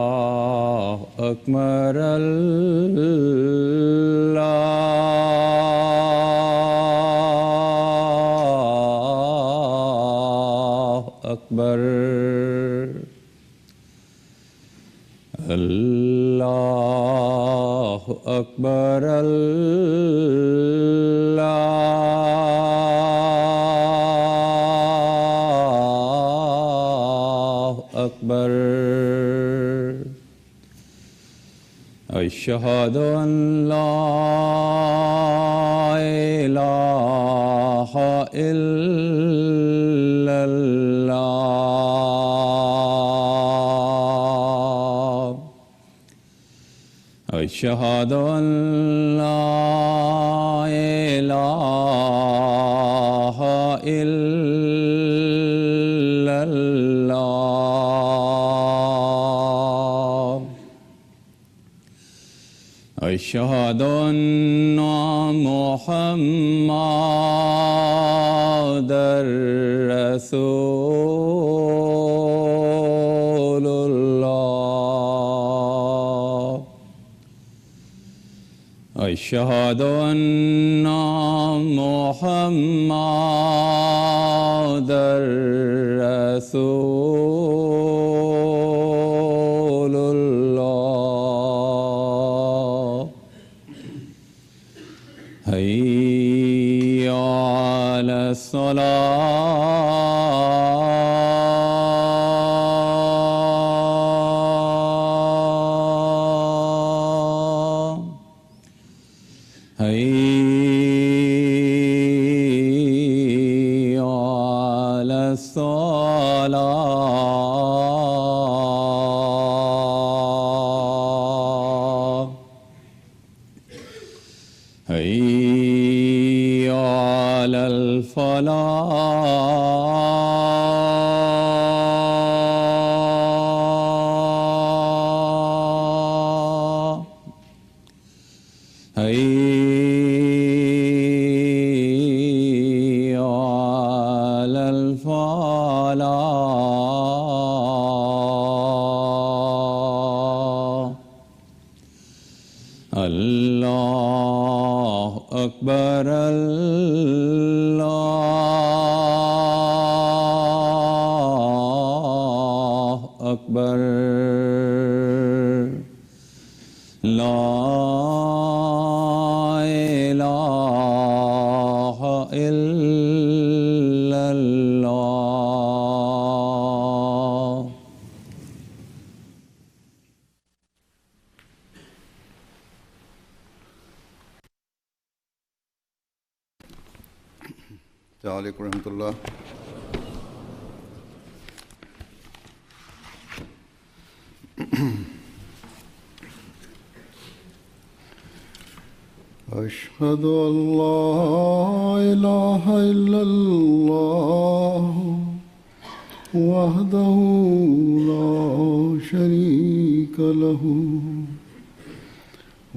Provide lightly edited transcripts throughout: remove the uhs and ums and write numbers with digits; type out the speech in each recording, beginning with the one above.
अल्लाह अकबर अल्लाह अकबर अल्लाह अकबर अल्लाह अकबर अशहदु अन ला इलाहा इल्लल्लाह अशहदु अन ला इलाहा इल्लल्लाह अशहदु अन्ना मुहम्मदर रसूलुल्लाह अशहदु अन्ना मुहम्मदर रसूलुल्लाह हय्या अलस्सलाह हय्या अलस्सलाह हय्या अलल फलाह हय्या अलल फलाह अल्लाह अकबर अल्लाह अकबर ला इलाहा इल्लल्लाह अस्सलामु अलैकुम रहमतुल्लाह। अशहदु अन ला इलाहा इल्लल्लाह वहदहु ला शरीका लहू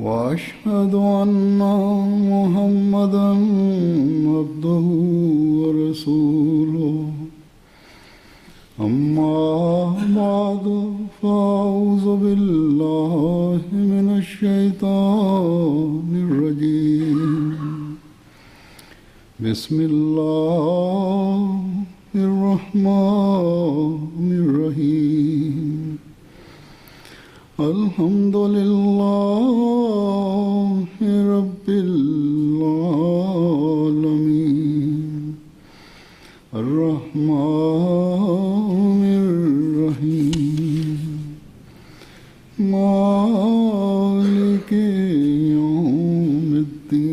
वअशहदु अन्ना मुहम्मदन अब्दुहु व रसूलुहु अम्मा बअदु फ़अऊज़ु बिल्लाहि मिनश शैतानिर रजीम बिस्मिल्लाहिर रहमानिर रहीम अल्हम्दुलिल्लाहि रब्बिल आलमीन अर्रहमानिर रहीम मालिकि यौमिद्दीन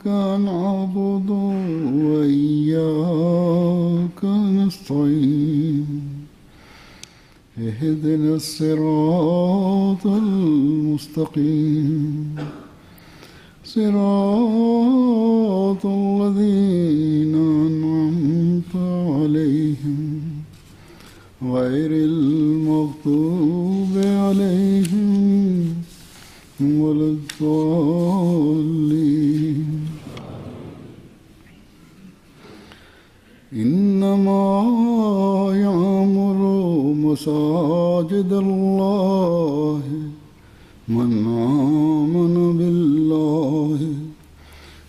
इय्याका नअबुदु व इय्याका नस्तईन इहदिना सिरातल मुस्तकीम सिरातल लज़ीना غير المغضوب عليهم ولا الضالين إنما يعمر مساجد الله من آمن بالله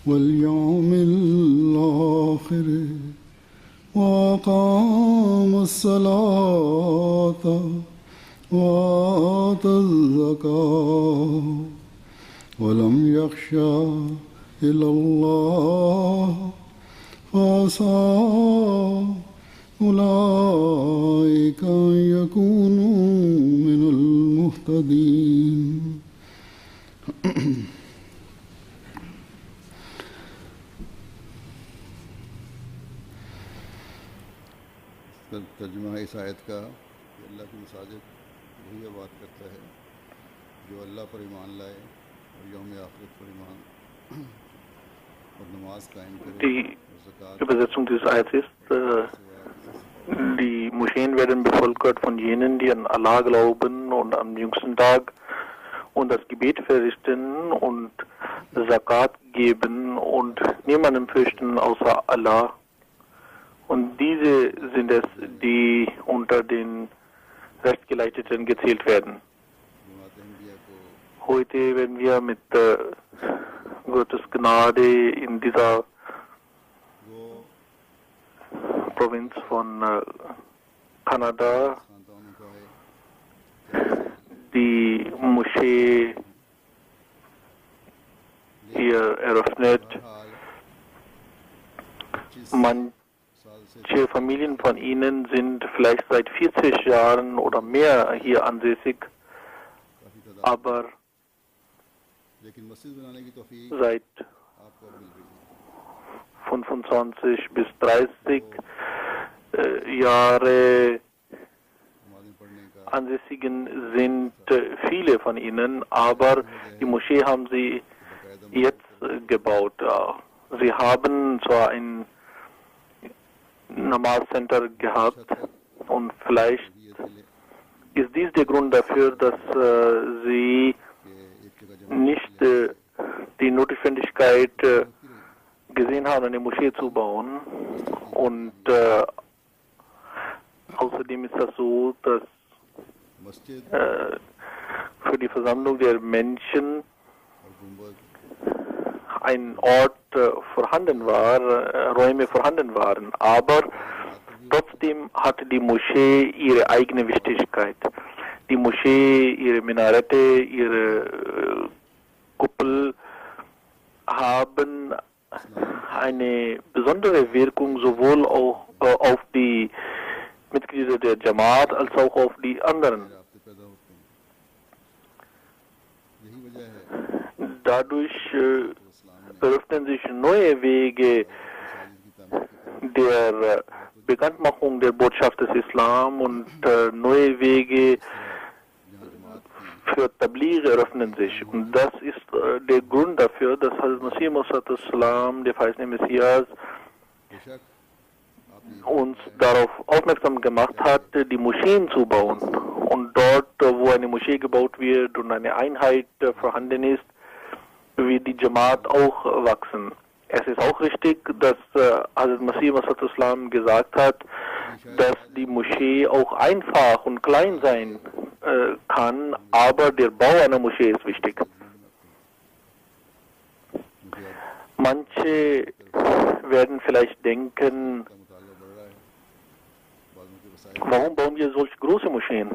واليوم الآخر وأقام الصلاة وآتى الزكاة ولم يخشى إلا الله فعسى أولئك أن يكونوا من المهتدين तर्जुमा है इस आयत का कि अल्लाह की मसाजिद वही बात करता है जो अल्लाह पर ईमान लाए और यौम आखिरत पर ईमान और नमाज कायम करे Die Übersetzung dieses Ayats ist, die Moscheen werden bevölkert von jenen, die an Allah glauben und am jüngsten Tag und das Gebet verrichten und Zakat geben und niemanden fürchten außer Allah. Und diese sind es, die unter den Rechtsgeleiteten gezählt werden. Heute werden wir mit Gottes Gnade in dieser Provinz von Kanada die Moschee hier eröffnet. Manche Familien von ihnen sind vielleicht seit 40 Jahren oder mehr hier ansässig, aber seit 25 bis 30 Jahre Ansässigen sind viele von ihnen, aber die Moschee haben sie jetzt gebaut. Sie haben zwar ein Namaz Center gehabt und vielleicht ist dies der Grund dafür, dass sie nicht die Notwendigkeit gesehen haben, eine Moschee zu bauen. Und außerdem ist das so, dass für die Versammlung der Menschen ein Ort vorhanden war, Räume vorhanden waren, aber trotzdem hatte die Moschee ihre eigene Wichtigkeit. Die Moschee, ihre Minarette, ihre Kuppel haben eine besondere Wirkung sowohl auch auf die Mitglieder der Jamaat als auch auf die anderen. Dadurch eröffnen sich neue Wege der Bekanntmachung der Botschaft des Islam und neue Wege für Tabligh eröffnen sich. Und das ist der Grund dafür, dass Hazrat Masih Maud, der verheißene Messias, uns darauf aufmerksam gemacht hat, die Moscheen zu bauen. Und dort, wo eine Moschee gebaut wird und eine Einheit vorhanden ist, wird die Jamaat auch wachsen. Es ist auch richtig, dass Hazrat Masih Maud gesagt hat, dass die Moschee auch einfach und klein sein kann, aber der Bau einer Moschee ist wichtig. Manche werden vielleicht denken, warum bauen wir solch große Moscheen?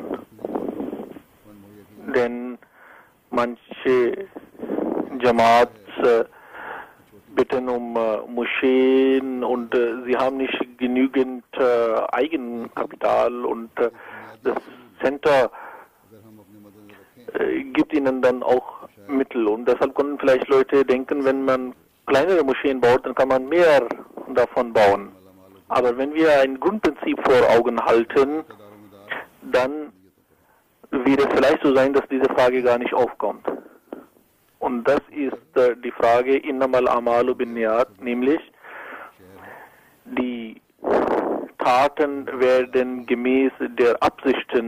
Denn manche Jamaats bitten um Moscheen und sie haben nicht genügend Eigenkapital und das Center gibt ihnen dann auch Mittel. Und deshalb können vielleicht Leute denken, wenn man kleinere Moscheen baut, dann kann man mehr davon bauen. Aber wenn wir ein Grundprinzip vor Augen halten, dann wird es vielleicht so sein, dass diese Frage gar nicht aufkommt. Und das ist die Frage Innamal Amalu bin Niyat, nämlich die Taten werden gemäß der Absichten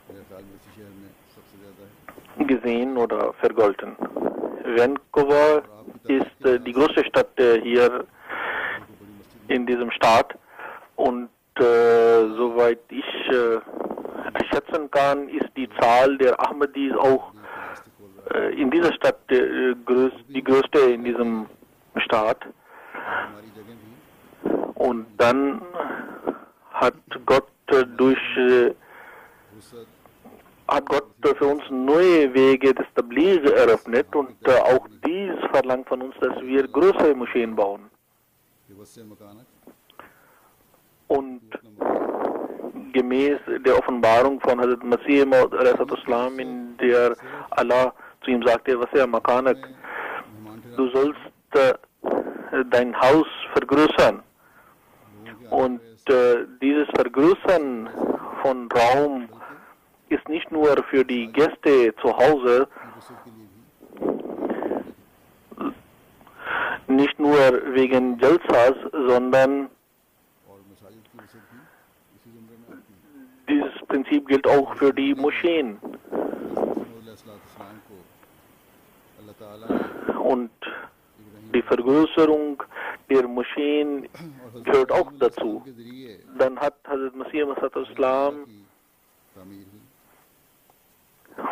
मेरे ख्याल में इसी शहर में सबसे ज़्यादा है। gesehen oder vergolten. Vancouver ist die größte Stadt hier in diesem Staat und soweit ich schätzen kann, ist die Zahl der Ahmadis auch in dieser Stadt die größte in diesem Staat. हमारी जगह भी Und dann hat Gott für uns neue Wege des Tabligh eröffnet und auch dies verlangt von uns, dass wir größere Moscheen bauen. कि वस्से मकानक Und gemäß der Offenbarung von Hazrat Masih Maud a.s., in der Allah zu ihm sagte, was er Makanak, मेहमान du sollst dein Haus vergrößern. Und dieses Vergrößern von Raum ist nicht nur für die Gäste zu Hause, nicht nur wegen Jalsas, sondern और मसाजिद की वसत भी इसी जुमरे में आती है। dieses Prinzip gilt auch für die Moscheen. इस्लाम को अल्लाह ताला ने Und die Vergrößerung der Moscheen gehört auch dazu. के जरिए Dann hat Hazrat Masih Maud की तामीर हुई।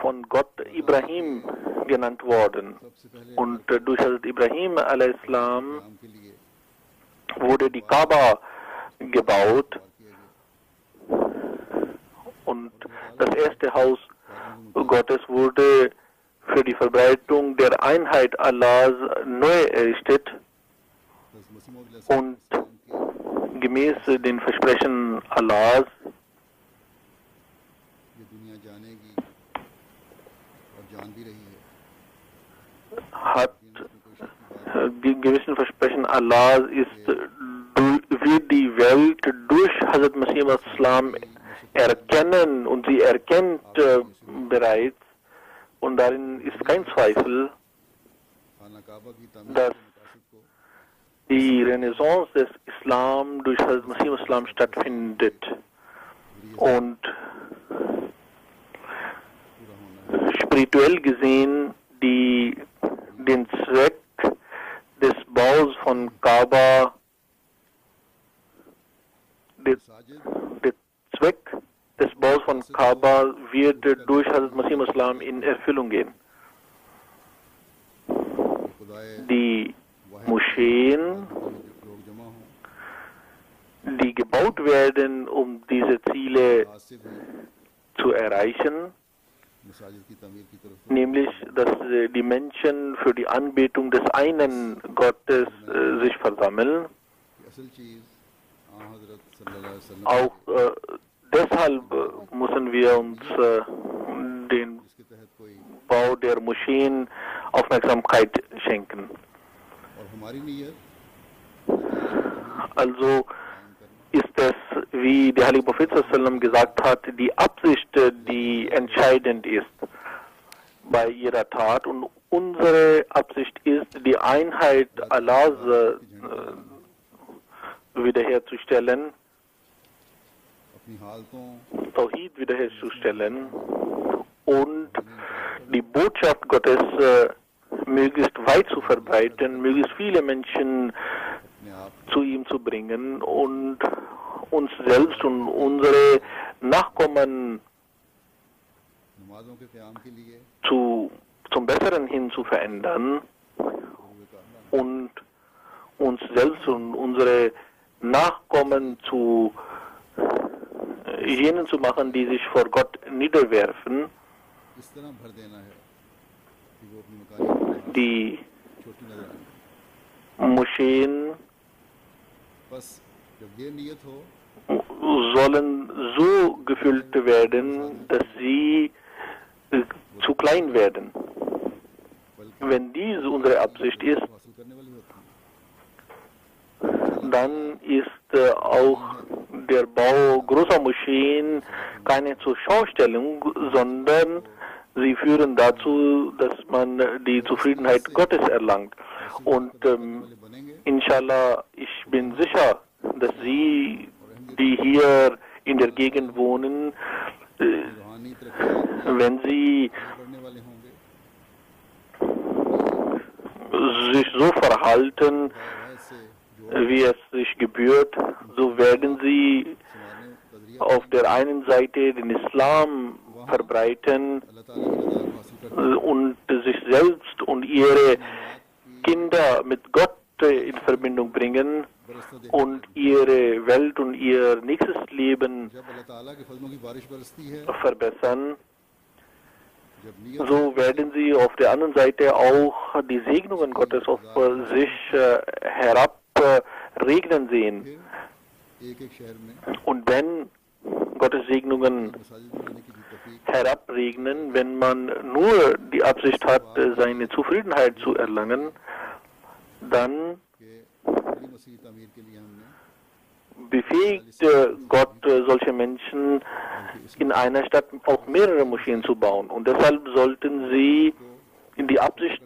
von Gott Ibrahim genannt worden. सबसे पहले Und durch Hazrat Ibrahim a.s. काम के लिए wurde die Kaaba gebaut किया गया। und das erste Haus Gottes wurde für die Verbreitung der Einheit Allahs neu errichtet und gemäß den Versprechen Allahs ये दुनिया जानेगी और जान भी रही है। hat die gewissen Versprechen Allahs wird die Welt durch Hazrat Masih Maud erkennen und sie erkennt bereits und darin ist kein Zweifel, खाना काबा की तामीर dass के मकासद को die Renaissance des Islam durch Hazrat Masih Maud stattfindet und पूरा होना है। spirituell gesehen den Zweck des Baus von Kaaba, Sajid der Zweck des Baus von Kaaba wird durch Hazrat Masih Maud in Erfüllung gehen. खुदाए Die Moscheen, लोग जमा हों, die gebaut werden, um diese Ziele हासिल हैं zu erreichen, मसाजिद की तामीर की तरफ nämlich dass die Menschen für die Anbetung des einen Gottes sich versammeln. की असल चीज़ हज़रत सल्लल्लाहु अलैहि वसल्लम Auch deshalb müssen wir uns den जिसके तहत कोई Bau der Moscheen Aufmerksamkeit schenken. और हमारी नीयत Also ist es, wie der Heilige Prophet ﷺ gesagt hat, die Absicht, die entscheidend ist bei ihrer Tat. Und unsere Absicht ist, die Einheit Allahs wiederherzustellen, अपनी हालतों Tawhid wiederherzustellen und die Botschaft Gottes möglichst weit zu verbreiten, möglichst viele Menschen अपने आप zu ihm zu bringen und uns selbst und unsere Nachkommen नमाजों के क़याम के लिए zum Besseren hin zu verändern गुरुए का und uns selbst und unsere Nachkommen zu jenen zu machen, die sich vor Gott niederwerfen, इस तरह भर देना है कि वो अपनी मकानी die छोटी नजर आए। Moscheen बस जब ये नीयत हो sollen so gefüllt werden, dass sie zu klein werden. बल्कि Wenn dies unsere Absicht ist, हासिल करने वाली होती है। dann ist auch der Bau großer Moscheen keine Zurschaustellung, sondern sie führen dazu, dass man die Zufriedenheit Gottes erlangt. Und वाले बनेंगे inshallah, ich bin sicher, dass Sie die hier in der Gegend wohnen, रूहानी तरक्की wenn sie करने वाले होंगे sich so verhalten, ऐसे जो wie es sich gebührt, so werden sie समाने नजरिया auf der einen Seite den Islam verbreiten अल्लाह ताला की रजा को हासिल करते und sich selbst und ihre Kinder mit Gott in Verbindung bringen बरसता देख und ihre Welt und ihr nächstes Leben जब अल्लाह ताला के फजलों की बारिश बरसती है verbessern, जब नियत so werden sie auf der anderen Seite auch die Segnungen Gottes auf sich herabregnen sehen. फिर एक शहर में Und wenn Gottes Segnungen मसाजिद बनाने की भी तौफीक herabregnen, wenn man nur die Absicht hat, seine Zufriedenheit zu erlangen, dann के बड़ी मसीह तामीर के लिए हमने befähigt Gott solche Menschen, in einer Stadt auch mehrere Moscheen zu bauen. Und deshalb sollten sie in die Absicht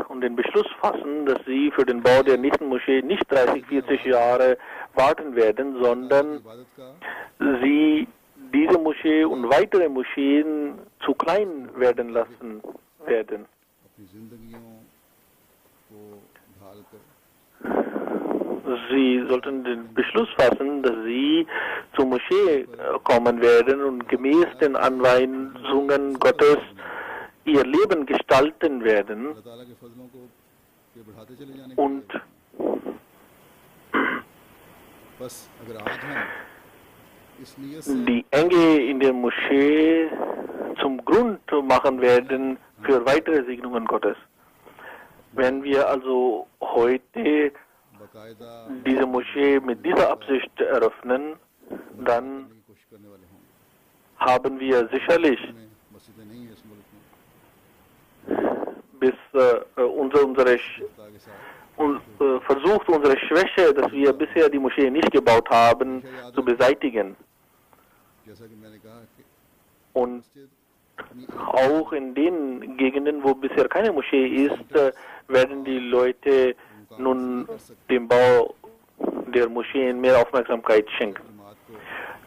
und den Beschluss fassen, dass sie für den Bau der nächsten Moschee nicht 30, 40 Jahre warten werden, sondern इबादत का sie diese Moschee und weitere Moscheen zu klein werden lassen werden. अपनी जिंदगियों को ढाल कर Sie sollten den Beschluss fassen, dass sie zur Moschee kommen werden und gemäß den Anweisungen Gottes ihr Leben gestalten werden. अल्लाह ताला के फजलों को के बढ़ाते चले जाने के Und बस अगर आज हम इस नियत से die Enge in der Moschee zum Grund machen werden für weitere Segnungen Gottes. Wenn wir also heute बाकायदा diese Moschee mit dieser Absicht eröffnen, dann की कोशिश करने वाले होंगे haben wir sicherlich में मस्जिदें नहीं है इस मुल्क में bis unsere सत्ता के साथ versucht, unsere Schwäche, dass wir bisher die Moschee nicht gebaut haben, zu beseitigen. जैसा कि मैंने कहा कि Und मस्जिद अपनी auch in den Gegenden, wo bisher keine Moschee ist, werden die Leute nun dem Bau der Moscheen mehr Aufmerksamkeit schenken. जमात को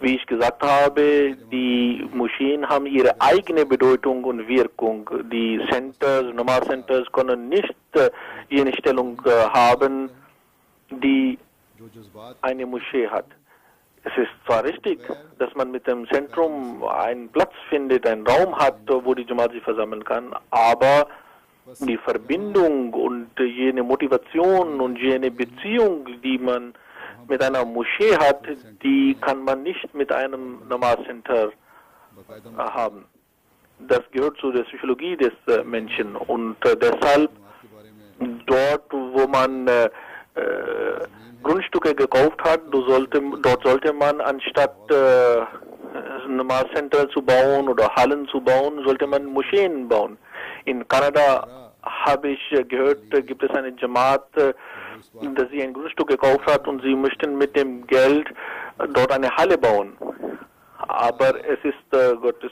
Wie ich gesagt habe, die Moscheen haben ihre eigene Bedeutung und Wirkung. Die Centers, Namaz Centers können nicht jene Stellung haben, die जो जज्बात eine Moschee hat. Es ist zwar richtig, dass man mit dem Zentrum einen Platz findet, einen Raum hat, wo die Jamaat sich versammeln kann, aber die Verbindung und jene Motivation und jene Beziehung, die man mit einer Moschee hat, die kann man nicht mit einem Namaz-Center बाकायदा haben. Das gehört zu der Psychologie des Menschen und deshalb जमात के बारे में dort, wo man Grundstücke gekauft hat, dort sollte man anstatt Namaz Center zu bauen oder Hallen zu bauen, sollte man Moscheen bauen. In Kanada habe ich gehört, gibt es eine Jamaat, dass sie ein Grundstück gekauft hat und sie möchten mit dem Geld dort eine Halle bauen. Aber es ist Gottes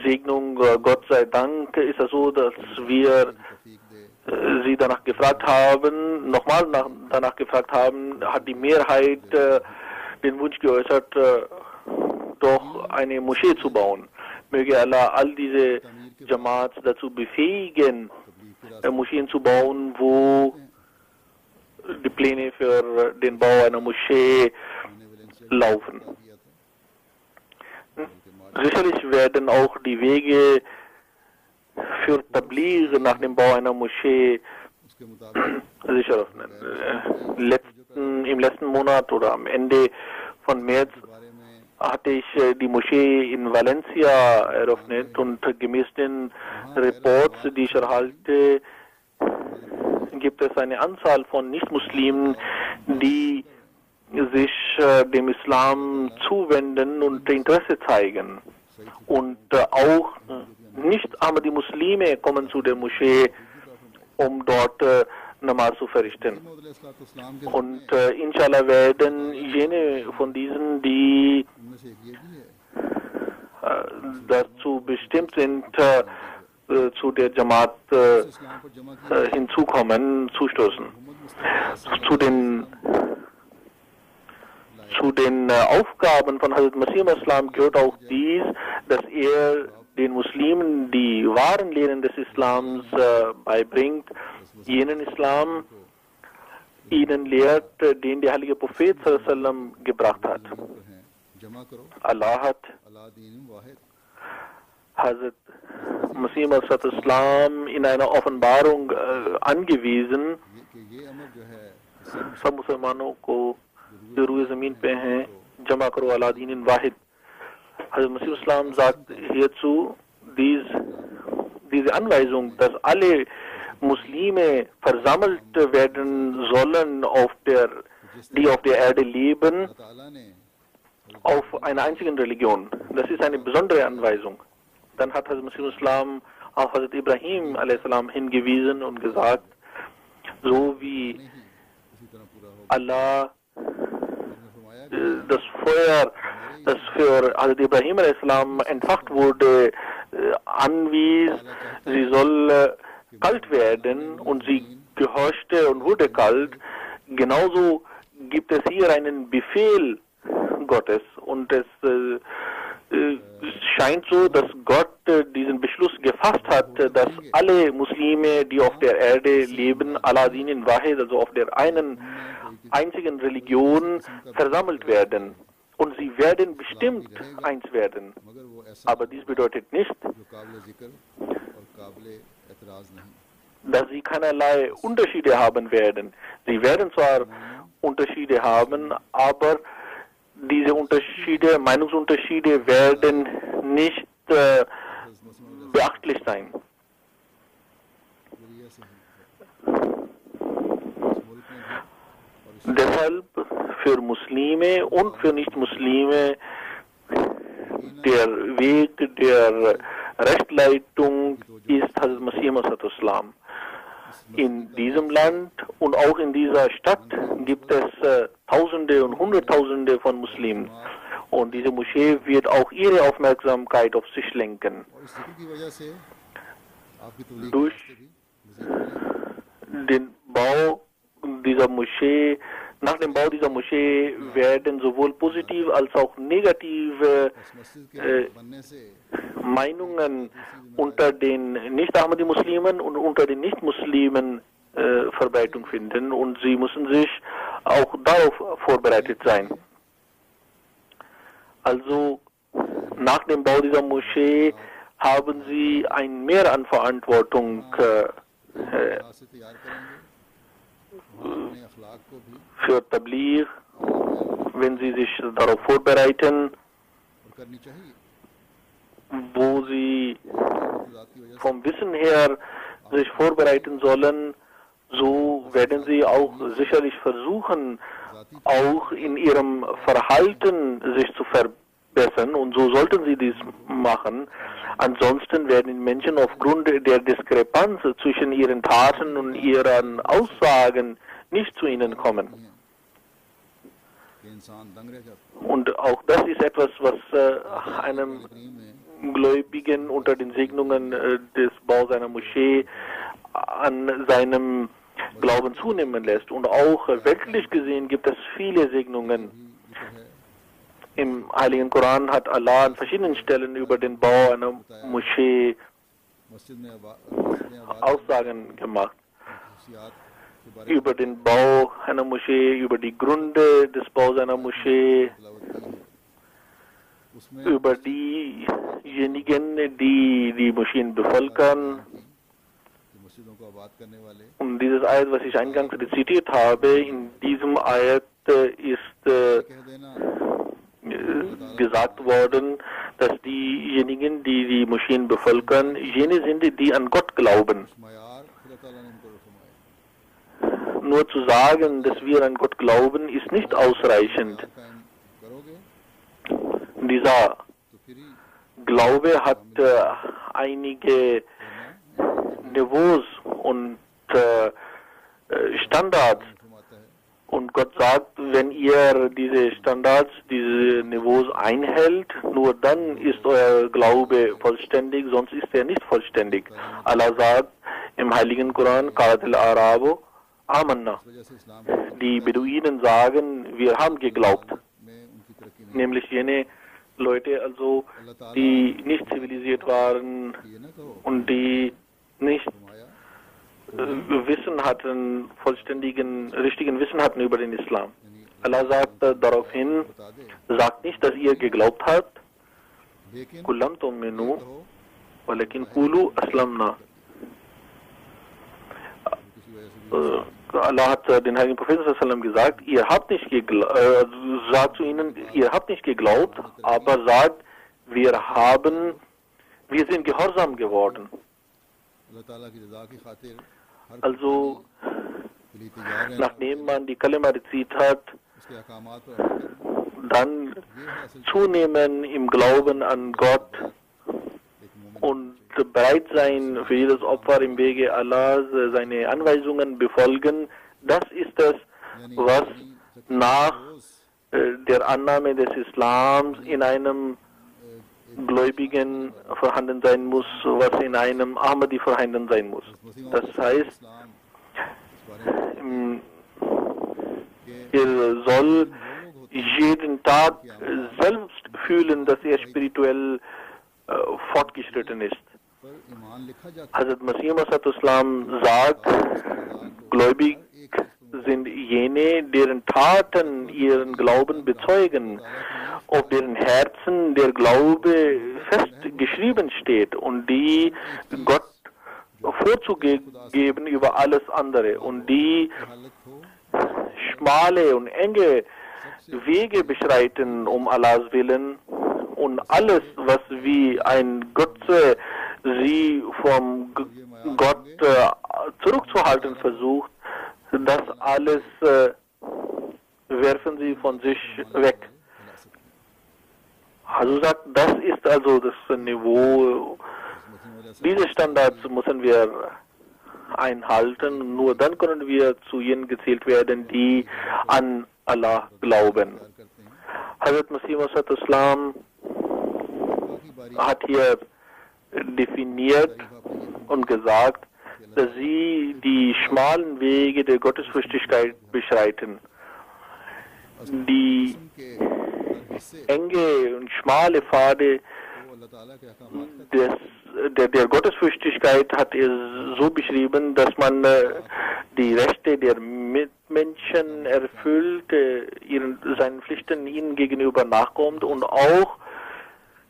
Segnung, Gott sei Dank, ist es so, dass wir Taufiq they sie danach gefragt haben, nochmal danach gefragt haben, hat die Mehrheit den Wunsch geäußert, doch eine Moschee zu bauen. Möge Allah all diese Jamaats dazu befähigen, तबलीग के Moscheen zu bauen, wo die Pläne für den Bau einer Moschee रास्ते वाले इनसे laufen. किया था Sicherlich werden auch die Wege für Tabligh nach dem Bau einer Moschee उसके मुताबिक sich eröffnen. Im letzten Monat oder am Ende von März के बारे में hatte ich die Moschee in Valencia eröffnet und gemäß den Reports, die ich erhalte, gibt es eine Anzahl von Nicht-Muslimen, die sich dem Islam zuwenden und Interesse zeigen. Und auch nicht Ahmadi-Muslime kommen zu der Moschee, um dort Namaz zu verrichten. इस्लाम के Und inshallah werden jene von diesen, die उनमें से एक ये भी है dazu bestimmt sind, zu der Jamaat इस्लाम पर जमा किया hinzukommen, zustoßen. Mohammad Mustafa Zu den Zu den Aufgaben von Hazrat Masih al-Islam gehört auch dies, dass er den Muslimen die wahren Lehren des Islams beibringt, jenen Islam ihnen lehrt, den der heilige Prophet sallallahu alaihi wasallam gebracht hat. Allah hat Hazrat Masih al-Islam in einer Offenbarung angewiesen, सब मुसलमानों को जो रूए ज़मीन पे हैं जमा करो अला दीन वाहिद. Hazrat Masih al-Islam sagt hierzu diese Anweisung, dass alle Muslime versammelt werden sollen, die auf der Erde leben, auf einer einzigen Religion. Das ist eine besondere Anweisung. Dann hat Hazrat Masih al-Islam auf Hazrat Ibrahim a.s. hingewiesen und gesagt, so wie Allah das Feuer, das für Hazrat Ibrahim a.s. entfacht wurde, anwies, sie soll kalt werden, und sie gehorchte und wurde kalt. Genauso gibt es hier einen Befehl Gottes, und es scheint so, dass Gott diesen Beschluss gefasst hat, dass alle Muslime, die auf der Erde leben, ala dinin wahid, also auf der einen einzigen Religion, versammelt werden. Und sie werden bestimmt eins werden. Aber dies bedeutet nicht, dass sie keinerlei Unterschiede haben werden. Sie werden zwar Unterschiede haben, aber diese Unterschiede, Meinungsunterschiede werden nicht beachtlich sein. Deshalb für Muslime und für Nicht-Muslime der Weg der Rechtleitung ist Hazrat Masih al-Islam. In diesem Land und auch in dieser Stadt gibt es Tausende und Hunderttausende von Muslimen. Und diese Moschee wird auch ihre Aufmerksamkeit auf sich lenken. Durch den Bau dieser Moschee, nach dem Bau dieser Moschee werden sowohl positive als auch negative Meinungen unter den Nicht-Ahmadi-Muslimen und unter den Nicht-Muslimen Verbreitung finden, und sie müssen sich auch darauf vorbereitet sein. Also nach dem Bau dieser Moschee haben sie ein Mehr an Verantwortung für Tabligh, wenn sie sich darauf vorbereiten, wo sie vom Wissen her sich vorbereiten sollen, so werden sie auch sicherlich versuchen, auch in ihrem Verhalten sich zu verbessern, und so sollten sie dies machen. Ansonsten werden Menschen aufgrund der Diskrepanz zwischen ihren Taten und ihren Aussagen nicht zu ihnen kommen. Und auch das ist etwas, was einem Gläubigen unter den Segnungen des Baus einer Moschee an seinem Glauben zunehmen lässt. Und auch weltlich gesehen gibt es viele Segnungen. Im Heiligen Koran hat Allah an verschiedenen Stellen über den Bau einer Moschee Aussagen gemacht. Über den Bau einer Moschee, über die Gründe des Baus einer Moschee, über diejenigen, die die Moscheen bevölkern. Und dieses Ayat, was ich eingangs rezitiert habe, in diesem Ayat ist gesagt worden, dass diejenigen, die die Moscheen bevölkern, jene sind, die an Gott glauben. Nur zu sagen, dass wir an Gott glauben, ist nicht ausreichend. Dieser Glaube hat einige Niveaus und Standards. Und Gott sagt, wenn ihr diese Standards, diese Niveaus einhält, nur dann ist euer Glaube vollständig, sonst ist er nicht vollständig. Allah sagt im Heiligen Koran, Qalat al-Arabu Amanna. Die Beduinen sagen, wir haben geglaubt. nämlich jene Leute, also अल्लाह ताला die nicht zivilisiert waren ये ना कहो und die nicht फरमाया Wissen hatten, richtigen Wissen hatten über den Islam. यानी Allah sagte daraufhin, बता दे sagt nicht, dass ihr geglaubt habt, लेकिन Kullam tu'minu, कहो walakin Kulu aslamna. किसी वजह से भी Allah hat den Heiligen Propheten sallallahu alaihi wasallam gesagt, ihr habt nicht sagt zu ihnen, ihr habt nicht geglaubt, aber sagt, wir sind gehorsam geworden. अल्लाह ताला की रजा की खातिर हर Also, के लिए तैयार है nachdem man die Kalima rezitiert hat, उसके अहकामात पर अमल करना dann ये है असल zunehmen im Glauben an Gott एक मोमिन und bereit sein für jedes Opfer im Wege Allahs, seine Anweisungen befolgen, das ist es, यानी was अपनी nach रोज der Annahme des Islams in einem Gläubigen vorhanden sein muss, was in einem Ahmadi vorhanden sein muss. Das heißt, इस्लाम इस बारे में er soll jeden Tag selbst fühlen, dass er spirituell fortgeschritten ist. पर ईमान लिखा जाता Hazrat Masih Maud Islam sagt, gläubig sind jene, deren Taten ihren Glauben bezeugen, auf deren Herzen der Glaube festgeschrieben steht und die Gott vorzugeben über alles andere und die है हालत हो schmale und enge Wege beschreiten um Allahs Willen und alles, was wie ein Götze sie vom Gott zurückzuhalten versucht, das alles werfen sie von sich weg. Also sagt, das ist also das Niveau, diese Standards müssen wir einhalten, nur dann können wir zu jenen gezählt werden, die an Allah glauben. Hazrat Masih Maud Islam hat hier definiert und gesagt, dass sie die schmalen Wege der Gottesfürchtigkeit beschreiten. Die के हर हिस्से enge und schmale Pfade वो अल्लाह ताला के अहकामात का der Gottesfürchtigkeit hat er so beschrieben, dass man die Rechte der Mitmenschen erfüllt, seinen Pflichten ihnen gegenüber nachkommt und auch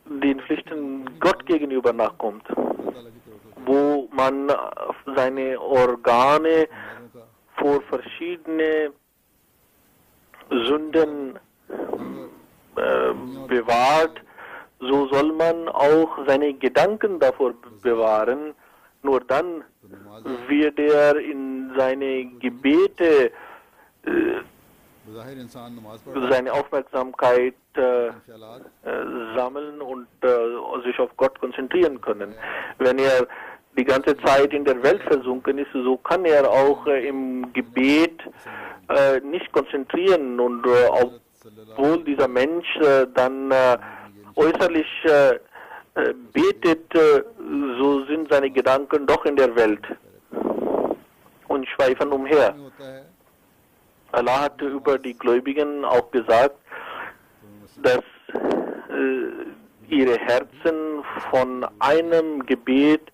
den Pflichten Gott gegenüber nachkommt, अल्लाह ताला की तरफ wo man seine Organe हमारों का vor verschiedene Sünden bewahrt, so soll man auch seine Gedanken davor bewahren. Nur dann तो नमाज wird er in seine Gebete बज़ाहिर इंसान नमाज पढ़ seine Aufmerksamkeit ख्यालात sammeln und sich auf Gott konzentrieren können. Wenn er die ganze Zeit in der Welt versunken ist, so kann er auch im Gebet nicht konzentrieren und obwohl dieser Mensch dann äußerlich betet, so sind seine Gedanken doch in der Welt und schweifen umher. नहीं होता है Allah hat über die Gläubigen auch gesagt, dass ihre Herzen von einem Gebet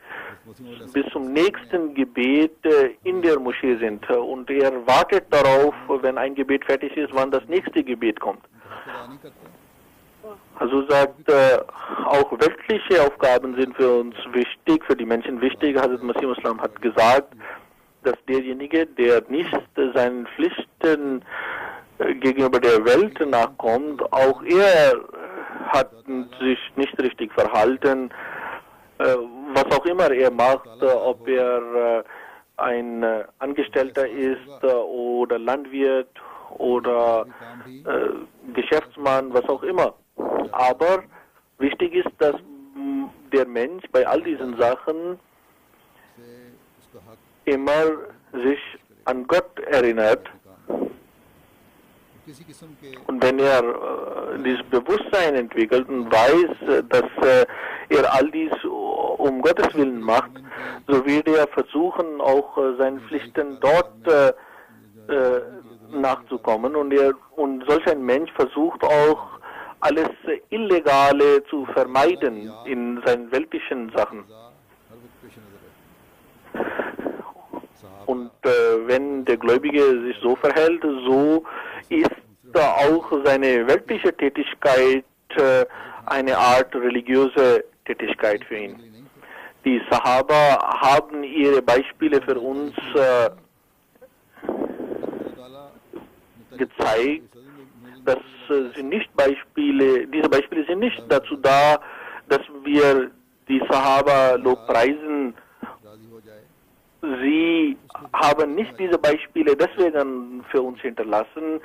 bis zum nächsten Gebet in der Moschee sind. Und er wartet darauf, wenn ein Gebet fertig ist, wann das nächste Gebet kommt. खुदा नहीं करता Also sagt, auch weltliche Aufgaben sind für uns wichtig, für die Menschen wichtig. Hazrat Masih Maud Islam hat gesagt, dass derjenige, der nicht seinen Pflichten gegenüber der Welt nachkommt, auch er hat sich nicht richtig verhalten, was auch immer er macht, ob er ein Angestellter ist oder Landwirt oder काम भी Geschäftsmann, was auch immer. Aber wichtig ist, dass der Mensch bei all diesen Sachen से उसका हक immer sich an Gott erinnert. काम किसी किस्म के Und wenn er dieses Bewusstsein entwickelt und weiß, dass er all dies um Gottes Willen macht, so wird er versuchen, auch seinen Pflichten dort nachzukommen. Und solch ein Mensch versucht auch, alles Illegale zu vermeiden in seinen weltlichen Sachen. हर वक्त पेश नजर है। सहाबा Und wenn der Gläubige sich so verhält, so ist auch seine weltliche Tätigkeit eine Art religiöse Tätigkeit für ihn. नहीं थे। Die Sahaba haben ihre Beispiele für uns अल्लाह ताला ने gezeigt, dass sie nicht Beispiele, diese Beispiele sind nicht dazu da, dass wir die Sahaba lobpreisen. राजी हो जाए। Sie haben nicht diese Beispiele deswegen für uns hinterlassen.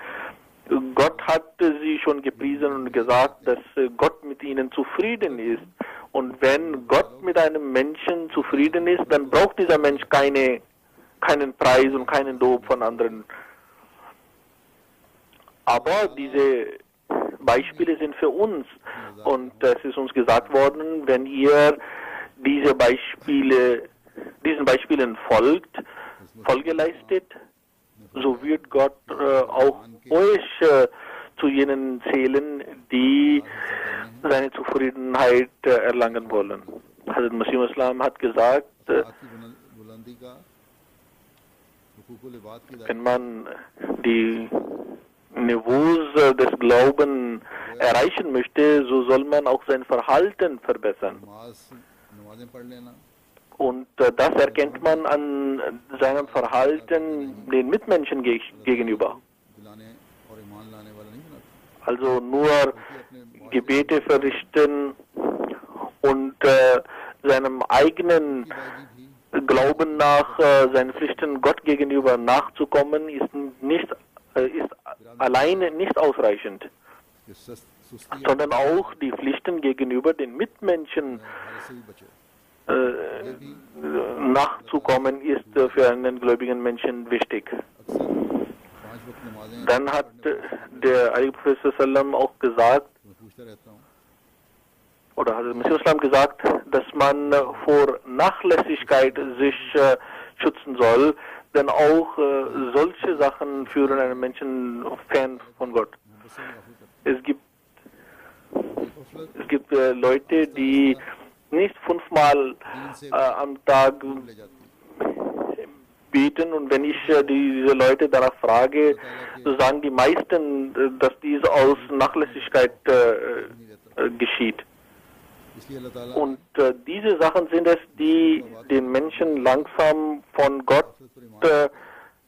Gott hat sie schon gepriesen und gesagt, dass Gott mit ihnen zufrieden ist. Und wenn Gott mit einem Menschen zufrieden ist, dann braucht dieser Mensch keinen Preis und keinen Lob von anderen. Aber diese Beispiele sind für uns. Und es ist uns gesagt worden, wenn ihr diesen Beispielen Folge leistet, so wird Gott auch euch zu jenen zählen, die seine Zufriedenheit erlangen wollen. Hazrat Masih Islam hat gesagt, बात की बुलंदी का हुकूकुल इबाद की wenn man die Niveaus des Glaubens erreichen möchte, so soll man auch sein Verhalten verbessern. नमाजें पढ़ लेना Und das erkennt man an seinem Verhalten den Mitmenschen gegenüber. दिलाने और ईमान लाने वाला नहीं बनाता। Also nur Gebete verrichten und seinem eigenen Glauben nach seinen Pflichten Gott gegenüber nachzukommen, ist alleine nicht ausreichend, कि सुस्ती sondern auch die Pflichten gegenüber den Mitmenschen से भी बचे। nachzukommen, ist für einen gläubigen Menschen wichtig. अक्सर 5 वक्त नमाजें Dann hat der Heilige Prophet Sallam auch gesagt, मैं पूछता रहता हूँ oder hat Masih Islam gesagt, dass man vor Nachlässigkeit sich schützen soll, denn auch solche Sachen führen einen Menschen fern von Gott. बस में गाफिल करते Es gibt Leute, die nicht 5-mal am Tag ले जाती है। beten, und wenn ich diese Leute danach frage, so sagen die meisten, dass dies aus Nachlässigkeit geschieht. इसलिए अल्लाह ताला Und diese Sachen sind es, die den Menschen langsam von Gott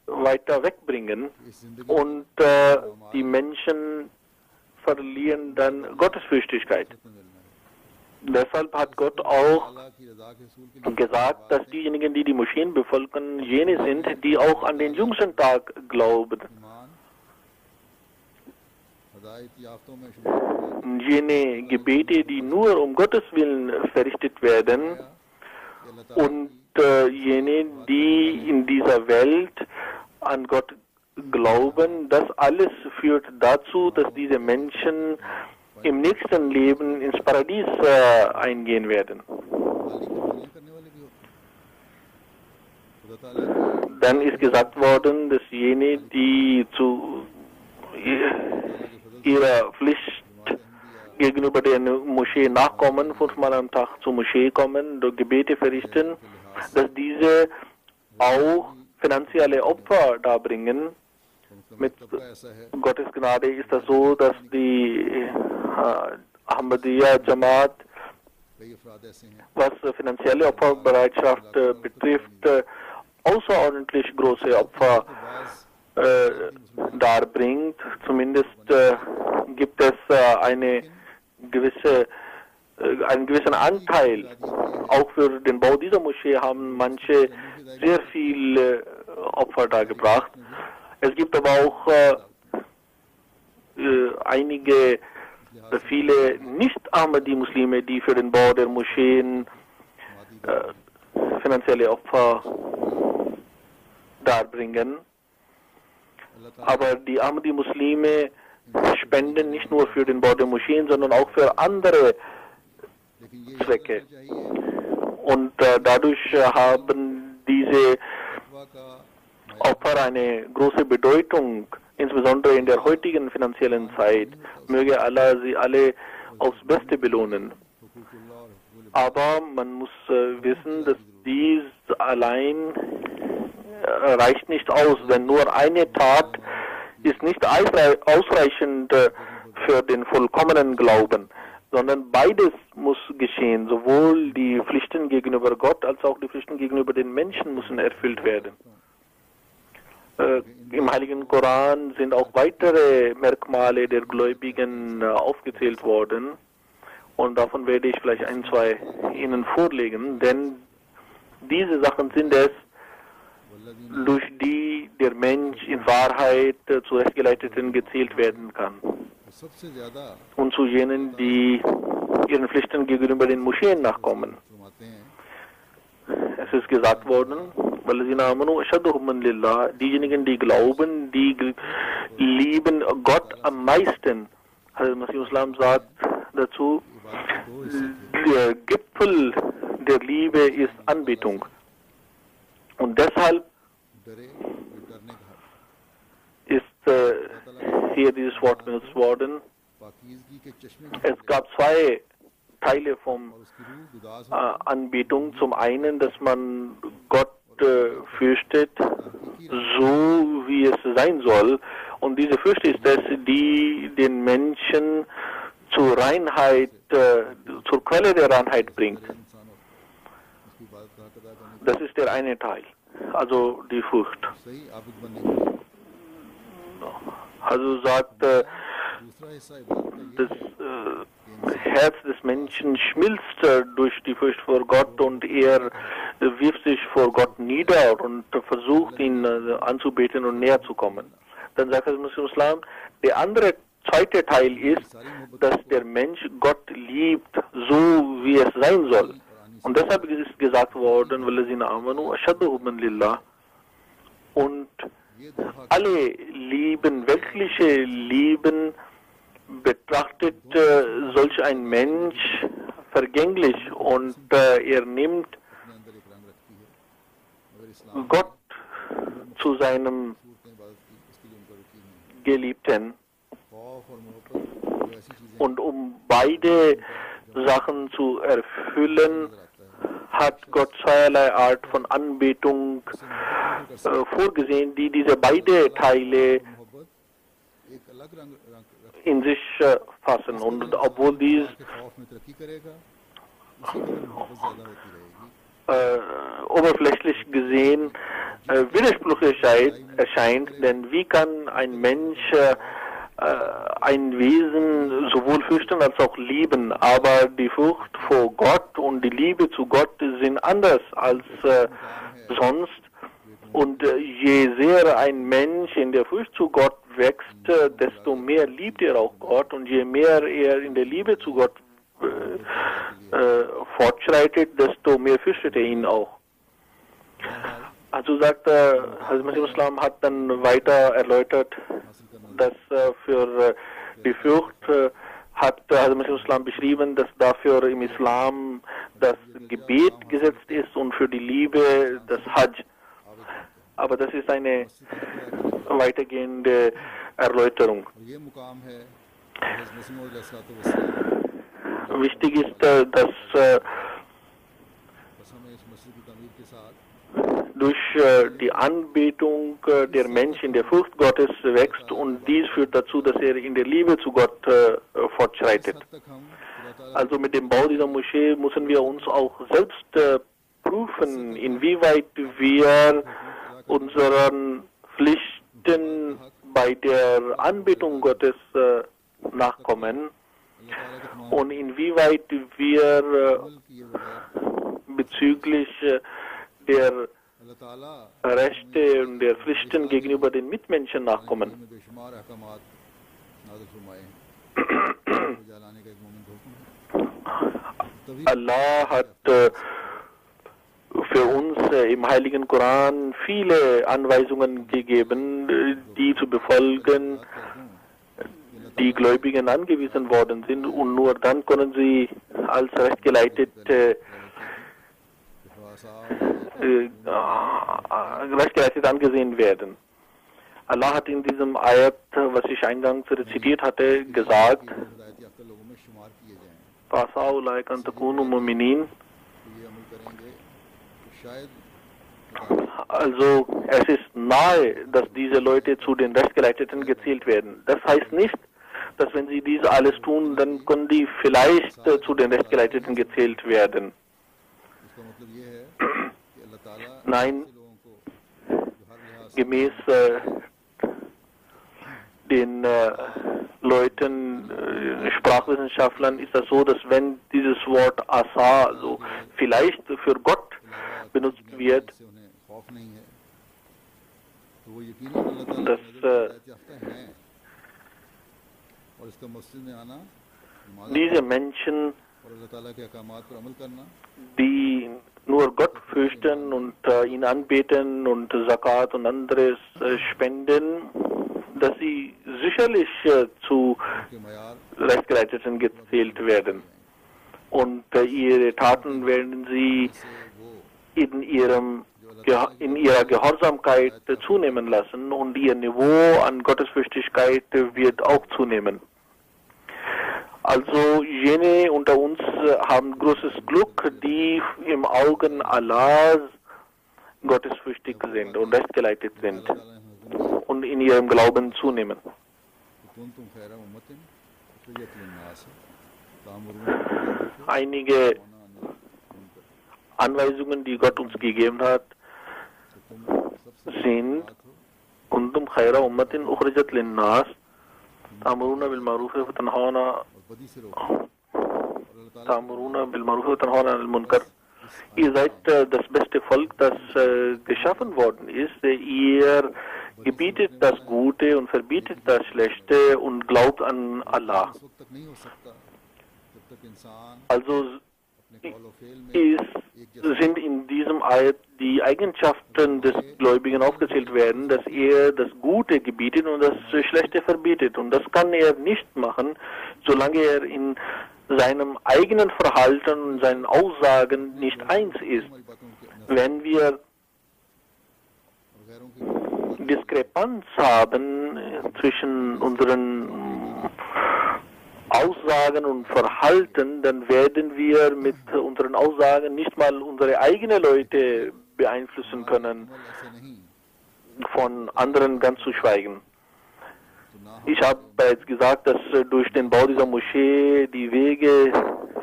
weiter wegbringen, इस जिंदगी und die Menschen verlieren dann Gottesfürchtigkeit. में मिलना है। Deshalb hat Gott auch अल्लाह की रजा के रसूल के लिए gesagt, dass diejenigen, die die Moscheen bevölkern, jene sind, die auch an den jüngsten Tag glauben. ईमान हदायत याफ्तों में शुमार किया Jene Gebete, die nur um Gottes Willen verrichtet werden, गया कि अल्लाह ताला und jene, die in dieser Welt an Gott glauben, das alles führt dazu, dass diese Menschen im nächsten Leben ins Paradies eingehen werden. माली की मालियां करने वाले भी होते हैं। खुदा ताला की Dann ist gesagt worden, dass jene, die zu ihrer Pflicht gegenüber der Moschee nachkommen, 5-mal am Tag zur Moschee kommen, Gebete verrichten, dass diese auch finanzielle Opfer darbringen. Mit तबका ऐसा है Gottes Gnade ist das so, dass die Ahmadiyya Jamaat, कई अफराद ऐसे हैं was finanzielle Opferbereitschaft betrifft, außerordentlich große Opfer darbringt. Zumindest gibt es einen gewissen Anteil. Auch für den Bau dieser Moschee haben manche sehr viel Opfer dargebracht. Es gibt aber auch viele Nicht-Ahmadi-Muslime, die für den Bau der Moscheen finanzielle Opfer darbringen. अल्लाह ताला Aber die Ahmadi-Muslime spenden nicht nur für den Bau der Moscheen, sondern auch für andere लेकिन ये Zwecke. चाहिए Und dadurch haben diese तकवा का Opfer eine große Bedeutung insbesondere in der heutigen finanziellen Zeit. Möge Allah sie alle aufs Beste belohnen. हुकूकुल्लाह और हुकूकुल Aber man muss wissen, dass dies allein reicht nicht aus, denn nur eine Tat ist nicht ausreichend für den vollkommenen Glauben, sondern beides muss geschehen. Sowohl die Pflichten gegenüber Gott als auch die Pflichten gegenüber den Menschen müssen erfüllt werden. Im Heiligen Koran sind auch weitere Merkmale der Gläubigen aufgezählt worden. Und davon werde ich vielleicht ein, zwei Ihnen vorlegen, denn diese Sachen sind es, durch die der Mensch in Wahrheit zu Rechtgeleiteten gezählt werden kann. सबसे ज्यादा Und zu jenen, die ihren Pflichten gegenüber den Moscheen nachkommen. फरमाते हैं Es ist gesagt worden, diejenigen, die glauben, die lieben Gott am meisten. Hazrat Masih Islam sagt dazu, der Gipfel der Liebe ist Anbetung. Und deshalb डरे डरने का ist hier dieses Wort benutzt worden. पाकीज़गी के चश्मे Es gab zwei Teile vom और उसकी रूह गुदास हो Anbetung. Zum einen, dass man Gott fürchtet, so wie es sein soll. Und diese Fürchte ist es, die den Menschen zur Reinheit, zur Quelle der Reinheit bringt. इंसान हो उसकी इबादत का हक अदा करने Das ist der eine Teil, also die Furcht. का सही आबिद बनने के लिए Also sagt, दूसरा हिस्सा इबादत का ये das Herz des Menschen schmilzt durch die Furcht vor Gott und er wirft sich vor Gott nieder und versucht ihn anzubeten und näher zu kommen. Dann sagt der Muslim Islam, der andere zweite Teil ist, dass der Mensch Gott liebt, so wie es sein soll. Und deshalb ist gesagt worden, und ये दो हक alle Lieben, weltliche Lieben, betrachtet solch ein Mensch vergänglich und er nimmt अपने अंदर एक रंग रखती है अगर इस्लाम Gott zu seinem सूरतें इबादत की इसके लिए उनका रुकी नहीं Geliebten. खौफ और मोहब्बत वो ऐसी चीजें Und um beide Sachen zu erfüllen, hat Gott zweierlei Art von Anbetung vorgesehen, die diese beide Teile मोहब्बत एक अलग रंग रखती in sich fassen. Und obwohl dies है कि खौफ में तरक्की करेगा उसी कदर मोहब्बत ज्यादा होती रहेगी oberflächlich gesehen widersprüchlich erscheint, denn wie kann ein Mensch ein Wesen sowohl fürchten als auch lieben, aber die Furcht vor Gott und die Liebe zu Gott sind anders als sonst. Und je sehr ein Mensch in der Furcht zu Gott wächst, desto mehr liebt er auch Gott, und je mehr er in der Liebe zu Gott fortschreitet, desto mehr fürchtet er ihn auch. Also sagt Hazrat Masih Islam hat dann weiter erläutert, dass für die Furcht hat Hazrat Masih Islam beschrieben, dass dafür im Islam das Gebet gesetzt ist und für die Liebe das Hajj. Aber das ist eine weitergehende Erläuterung. और ये मुकाम है हज़रत मसीह मौऊद अलैहिस्सलातु Wichtig ist, dass बस हमें इस मस्जिद की तमीर के साथ durch die Anbetung der Mensch in der Furcht Gottes wächst, und dies führt dazu, dass er in der Liebe zu Gott fortschreitet. हद तक हम खुदा ताला Also mit dem Bau dieser Moschee müssen wir uns auch selbst prüfen, inwieweit wir unseren Pflichten bei der Anbetung Gottes nachkommen अल्लाह ताला के तमाम und inwieweit wir अमल किए बगैर bezüglich der अल्लाह ताला Rechte und der Pflichten gegenüber den Mitmenschen nachkommen. में बेशुमार अहकामात नाज़िल फरमाए हैं जलाने का एक मोमिन का हुक्म है तभी Allah hat für uns im Heiligen Koran viele Anweisungen gegeben, die zu befolgen die Gläubigen angewiesen worden sind, und nur dann können sie als rechtgeleitet angesehen werden. Allah hat in diesem Ayat, was ich eingangs rezitiert hatte, gesagt, हिदायत याफ्ता लोगों में शुमार किए जाएं। فَعَسَىٰ أُولَٰئِكَ أَن تَكُونُوا مُؤْمِنِينَ. तो ये अमल करेंगे तो शायद Also es ist nahe, dass diese Leute zu den Rechtsgeleiteten gezählt werden. Das heißt nicht, dass wenn sie dies alles tun, dann können die vielleicht zu den Rechtsgeleiteten gezählt werden. इसका मतलब ये है कि अल्लाह ताला Nein, ऐसे लोगों को जो हर लिहाज से gemäß den Leuten, Sprachwissenschaftlern ist das so, dass wenn dieses Wort Asa, also vielleicht für Gott benutzt wird, से उन्हें खौफ नहीं है तो वो यकीनन अल्लाह ताला Das, की नज़र में हिदायत याफ्ता हैं और इसका मस्जिद में आना नमाज diese Menschen, और अल्लाह ताला के अहकामात पर अमल करना die nur Gott fürchten und ihn anbeten und Zakat und anderes spenden, dass sie sicherlich zu के मयार Rechtsgeleiteten gezählt werden. Und ihre Taten werden sie से वो in ihrer Gehorsamkeit zunehmen lassen und ihr Niveau an Gottesfürchtigkeit wird auch zunehmen. Also jene unter uns haben großes Glück, die im Augen Allahs gottesfürchtig sind und rechtgeleitet sind अल्लाह ताला ने हुक्म दिया und in ihrem Glauben zunehmen. कि कुंतुम खैरा उम्मतिन उखरिजत लिन्नास तामुरून बिल मारूफ Einige व तनहौना अनिल मुनकर Anweisungen, die Gott uns gegeben hat, तो तुम सबसे sind बात हो kuntum khayra ummatin ukhrijat linnas ta'muruna bil ma'ruf wa tanhauna और बदी से रोको और अल्लाह ताला ta'muruna bil ma'ruf wa tanhauna 'anil munkar. Ihr seid das beste Volk, das geschaffen worden ist. Ihr gebietet das Gute und verbietet das Schlechte und glaubt an Allah. इस वक्त तक नहीं हो सकता जब तक इंसान Also अपने कौल और फेल में sind in diesem Ayat die Eigenschaften des Gläubigen aufgezählt werden, dass er das Gute gebietet und das Schlechte verbietet. Und das kann er nicht machen, solange er in seinem eigenen Verhalten und seinen Aussagen nicht eins ist. हमारी बातों के Wenn wir और गैरों की Diskrepanz haben zwischen unseren Aussagen und Verhalten, dann werden wir mit unseren Aussagen nicht mal unsere eigenen Leute beeinflussen können, अमल ऐसे नहीं von anderen ganz zu schweigen. तो ना Ich habe bereits gesagt, dass durch den Bau dieser Moschee die Wege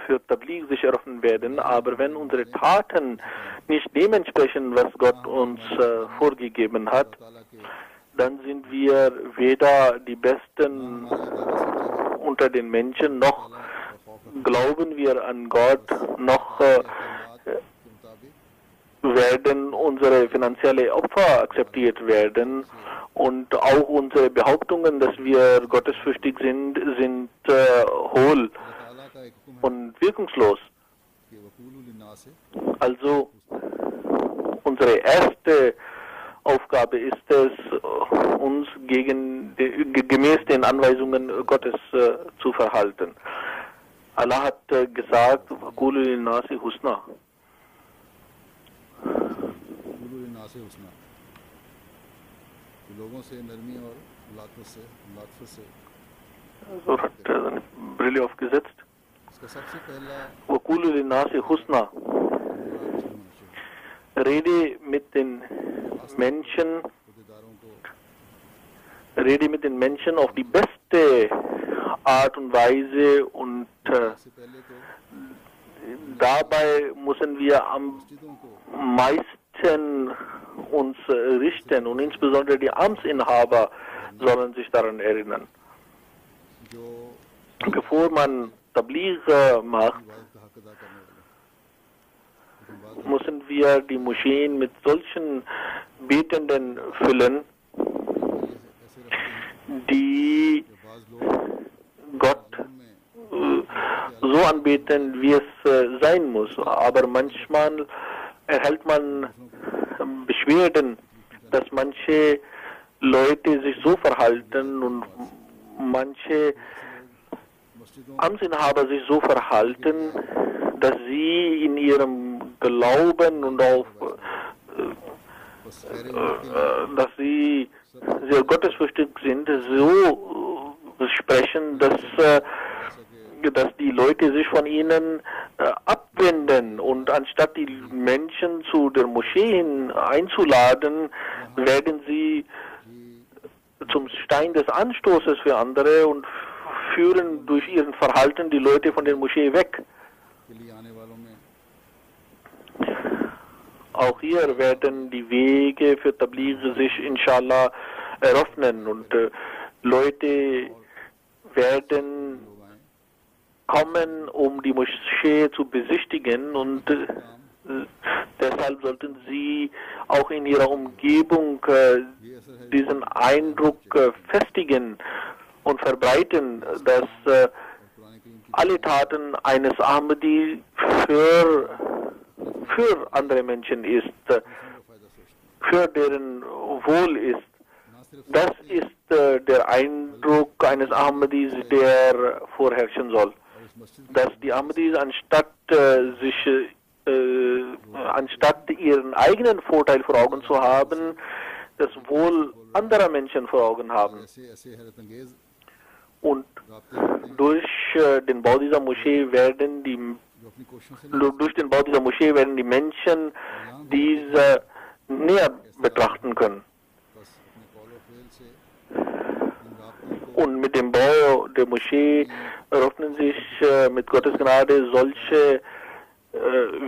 für Tabligh sich eröffnen werden, aber wenn unsere Taten nicht dementsprechend, was Gott uns vorgegeben hat, ताला के dann sind wir weder die Besten हमारे दावा सच्चे हो unter den Menschen, noch और खौफ रखने glauben wir an Gott, noch के मुताबिक werden unsere finanzielle Opfer akzeptiert werden und auch unsere Behauptungen, dass wir gottesfürchtig sind, sind hohl ताला का एक हुक्म है und wirkungslos. कि वकूलु लिन्नास Also unsere erste Aufgabe ist es, uns gemäß den Anweisungen Gottes zu verhalten. Allah hat gesagt, "Qulu lin-nasi husna." वकूलु लिन्नास हुस्ना कि लोगों से नरमी और लातफत से So hat er seine Brille aufgesetzt. इसका सबसे पहला "Qulu lin-nasi husna." Rede mit den Menschen, खुदेदारों को rede mit den Menschen auf die beste Art und Weise und सबसे पहले तो dabei müssen wir am मस्जिदों को meisten uns richten und insbesondere die Amtsinhaber sollen sich daran erinnern. जो Bevor man Tabligh macht, इबादत का हक अदा करने वाले लेकिन बात müssen wir die Moscheen mit solchen Betenden füllen, ऐसे रखते हैं die कि बाज़ लोग Gott so anbeten, wie es sein muss. Aber manchmal erhält man Beschwerden, dass manche Leute sich so verhalten und manche मस्जिदों Amtsinhaber sich so verhalten, dass sie in ihrem Glauben und auf बस खैर उम्मत के लिए dass sie sehr gottesfürchtig sind, so sprechen, dass die Leute sich von ihnen abwenden, und anstatt die Menschen zu der Moschee hin einzuladen, werden sie zum Stein des Anstoßes für andere und führen durch ihren Verhalten die Leute von der Moschee weg. Auch hier werden die Wege für Tabligh sich inshallah eröffnen, und Leute werden kommen, um die Moschee zu besichtigen, und deshalb sollten sie auch in ihrer Umgebung diesen Eindruck festigen und verbreiten, dass alle Taten eines Ahmadi für andere Menschen ist, für deren Wohl ist. Das ist der Eindruck eines Ahmadis, der vorherrschen soll. Dass die Ahmadis anstatt ihren eigenen Vorteil vor Augen zu haben, das Wohl anderer Menschen vor Augen haben. Und durch den Bau dieser Moschee werden die Menschen diese näher betrachten können. Und mit dem Bau der Moschee eröffnen sich mit Gottes Gnade solche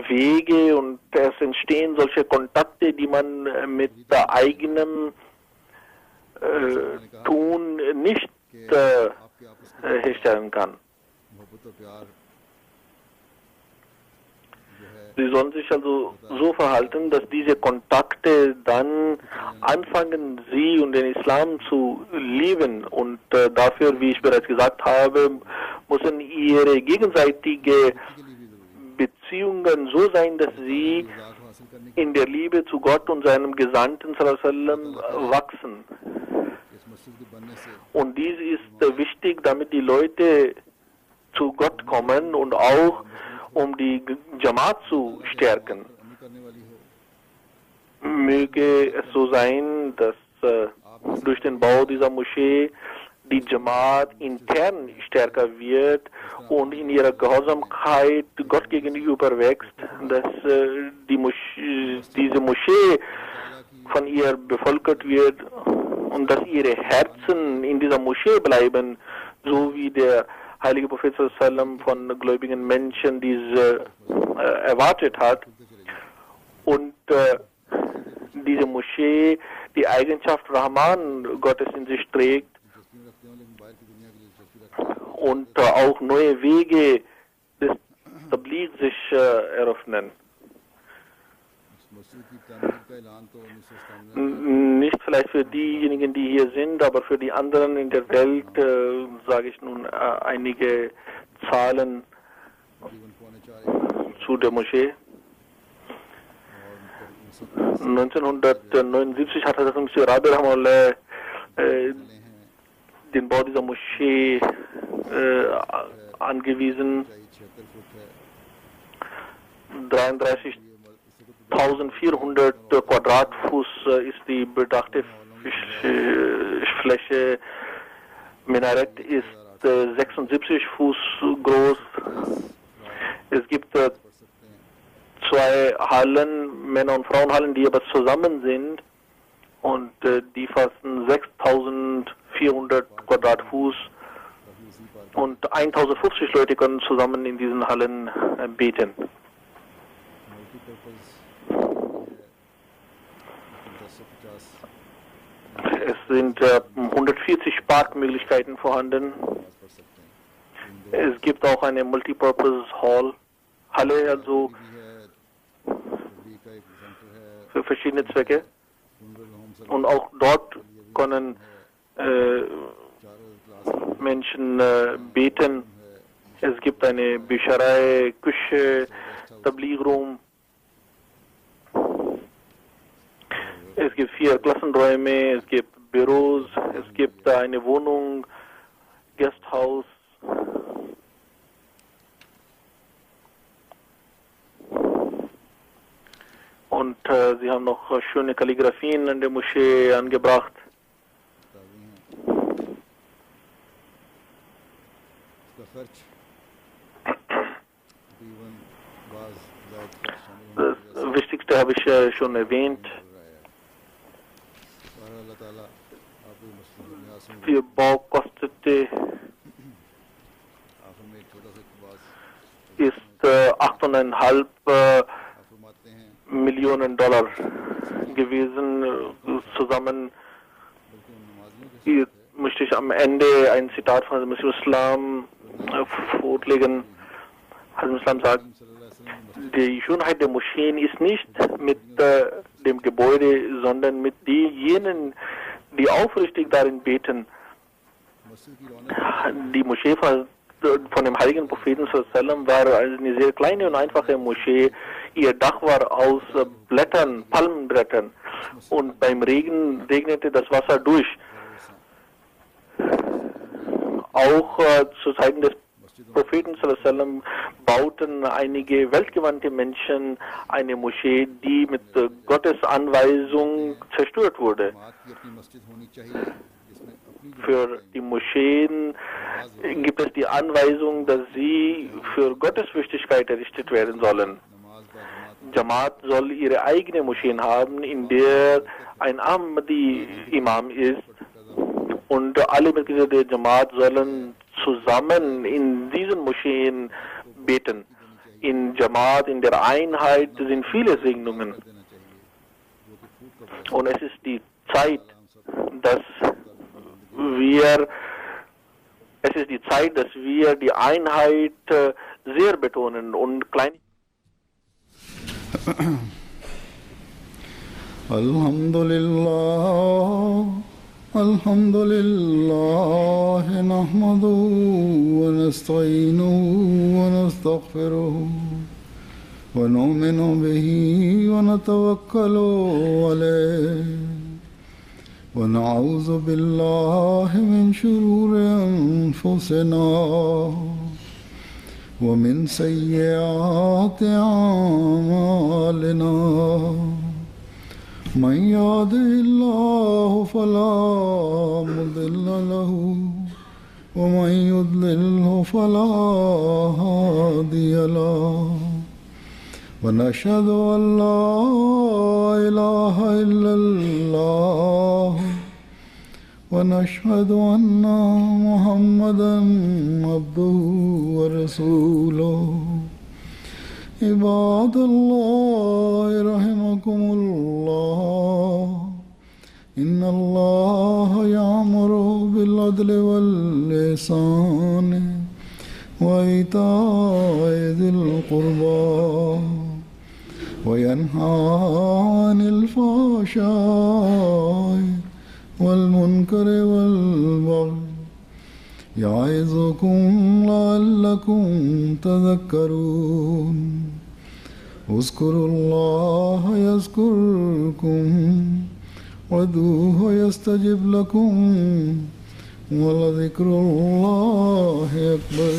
Wege, und es entstehen solche Kontakte, die man mit eigenem Tun nicht herstellen kann. Sie sollen sich also so verhalten, dass diese Kontakte dann anfangen, sie und den Islam zu lieben. Und dafür, wie ich bereits gesagt habe, müssen ihre gegenseitige Beziehungen so sein, dass sie in der Liebe zu Gott und seinem Gesandten wachsen. Und dies ist wichtig, damit die Leute zu Gott kommen und auch um die Jamaat zu stärken. Möge es so sein, dass durch den Bau dieser Moschee die Jamaat intern stärker wird und in ihrer Gehorsamkeit Gott gegenüber wächst, dass diese Moschee von ihr bevölkert wird und dass ihre Herzen in dieser Moschee bleiben, so wie der heilige Prophet sallam von gläubigen Menschen diese erwartet hat. Und diese Moschee die Eigenschaft Rahman Gottes in sich trägt und auch neue Wege des Tabligh sich eröffnen. Nicht vielleicht für diejenigen, die hier sind, aber für die anderen in der Welt sage ich nun einige Zahlen zu der Moschee. 1979 hat Hazrat Masih Rabi Rahimahullah den Bau dieser Moschee angewiesen. 33.400 Quadratfuß ist die bedachte Fläche. Minarett ist 76 Fuß groß. Es gibt zwei Hallen, Männer- und Frauenhallen, die aber zusammen sind, und die fassen 6.400 Quadratfuß, und 1.050 Leute können zusammen in diesen Hallen beten. Es sind 140 Parkmöglichkeiten vorhanden. Es gibt auch eine Multipurpose Halle, also für verschiedene Zwecke. Und auch dort können Menschen beten. Es gibt eine Bücherei, Küche, Tabligh-Room. Es gibt 4 Klassenräume, es gibt Büros, es gibt eine Wohnung, Gasthaus. Und sie haben noch schöne Kalligraphien an der Moschee angebracht. खर्च तकरीबन बाज ज़ायद खर्च शामिल होने Das की वजह Wichtigste habe ich schon erwähnt. से हो रहा है। और अल्लाह ताला आपको मसलन में आसमान Ihr Bau kostete आखिर में एक छोटा सा इक़्तिबास ist 8,5 आप फरमाते हैं Millionen Dollar gewesen. Zusammen बल्कि उन नमाजियों के hier möchte ich am Ende ein Zitat von Hazrat Islam vorlegen. Hazrat Islam sagt, die Schönheit der Moscheen ist nicht mit dem Gebäude, sondern mit denjenigen, die aufrichtig darin beten. मस्जिद की रौनक Die Moschee von dem heiligen Propheten sallam war eine sehr kleine und einfache Moschee. Ihr Dach war aus Blättern, Palmenblättern, und beim Regen regnete das Wasser durch. Auch zu Zeiten des Propheten sallam bauten einige weltgewandte Menschen eine Moschee, die mit Gottes Anweisung zerstört wurde. जमात की अपनी मस्जिद होनी चाहिए जिसमें अपनी Für die Moscheen gibt es die Anweisung, dass sie für Gottesfürchtigkeit errichtet werden sollen. नमाज बा जमात Jamaat soll ihre eigene Moscheen haben, in der ein Ahmadi-Imam ist, und alle Mitglieder der Jamaat sollen zusammen in diesen Moscheen beten. In Jamaat, in der Einheit sind viele Segnungen, देना चाहिए जो कि फूट का बहुत und es ist die Zeit, dass wir die Einheit sehr betonen und klein. الحمد لله نحمده ونستعينه ونستغفره ونؤمن به ونتوكل عليه ونعوذ بالله من شرور أنفسنا ومن سيئات أعمالنا من يهده الله فلا مضل له ومن يضلله فلا هادي له ونشهد أن لا إله إلا الله ونشهد أن محمدا عبده ورسوله عباد الله رحمكم الله إن الله يأمر بالعدل والإحسان وإيتاء ذي القربى وينهى عن الفحشاء والمنكر والبغي يعظكم لعلكم تذكرون اذكروا الله يذكركم وادعوه يستجب لكم ولذكر الله أكبر